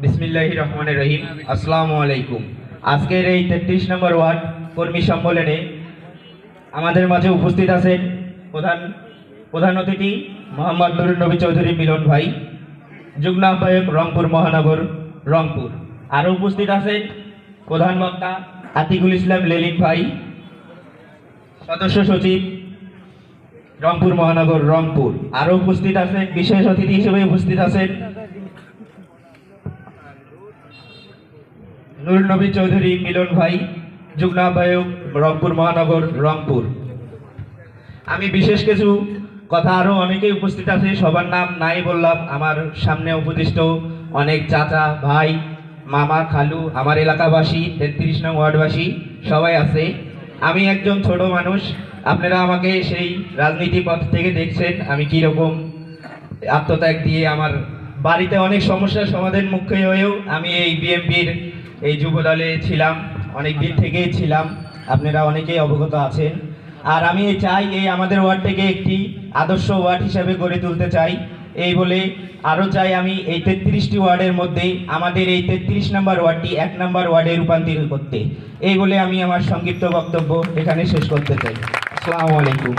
বিসমিল্লাহির রহমানির রহিম। আসসালামু আলাইকুম। আজকের এই 33 নম্বর ওয়ার্ড কর্মী সম্মেলনে আমাদের মাঝে উপস্থিত আছেন প্রধান অতিথি মোহাম্মদ নুরুন নবী চৌধুরী মিলন ভাই, যুগ্ম আহ্বায়ক রংপুর মহানগর রংপুর। আরও উপস্থিত আছেন প্রধান বক্তা আতিকুল ইসলাম লেলিন ভাই, সদস্য সচিব রংপুর মহানগর রংপুর। আরও উপস্থিত আছেন বিশেষ অতিথি হিসেবে উপস্থিত আছেন নুরুন নবী চৌধুরী মিলন ভাই, যুগ্ম আহ্বায়ক রংপুর মহানগর রংপুর। আমি বিশেষ কিছু কথা, আরও অনেকেই উপস্থিত আছে, সবার নাম নাই বললাম। আমার সামনে উপদিষ্ট অনেক চাচা, ভাই, মামা, খালু, আমার এলাকাবাসী, 33 নং ওয়ার্ডবাসী সবাই আছে। আমি একজন ছোট মানুষ, আপনারা আমাকে সেই রাজনীতি পথ থেকে দেখছেন আমি কীরকম আত্মত্যাগ দিয়ে আমার বাড়িতে অনেক সমস্যার সমাধান মুখে হয়েও আমি এই বিএনপির এই যুব দলে ছিলাম, অনেক দিন থেকেই ছিলাম, আপনারা অনেকেই অবগত আছেন। আর আমি চাই এই আমাদের ওয়ার্ডটাকে একটি আদর্শ ওয়ার্ড হিসাবে গড়ে তুলতে চাই। এই বলে আরও চাই আমি এই 33টি ওয়ার্ডের মধ্যেই আমাদের এই 33 নম্বর ওয়ার্ডটি 1 নম্বর ওয়ার্ডে রূপান্তরিত করতে। এই বলে আমি আমার সংক্ষিপ্ত বক্তব্য এখানে শেষ করতে চাই। আসসালামু আলাইকুম।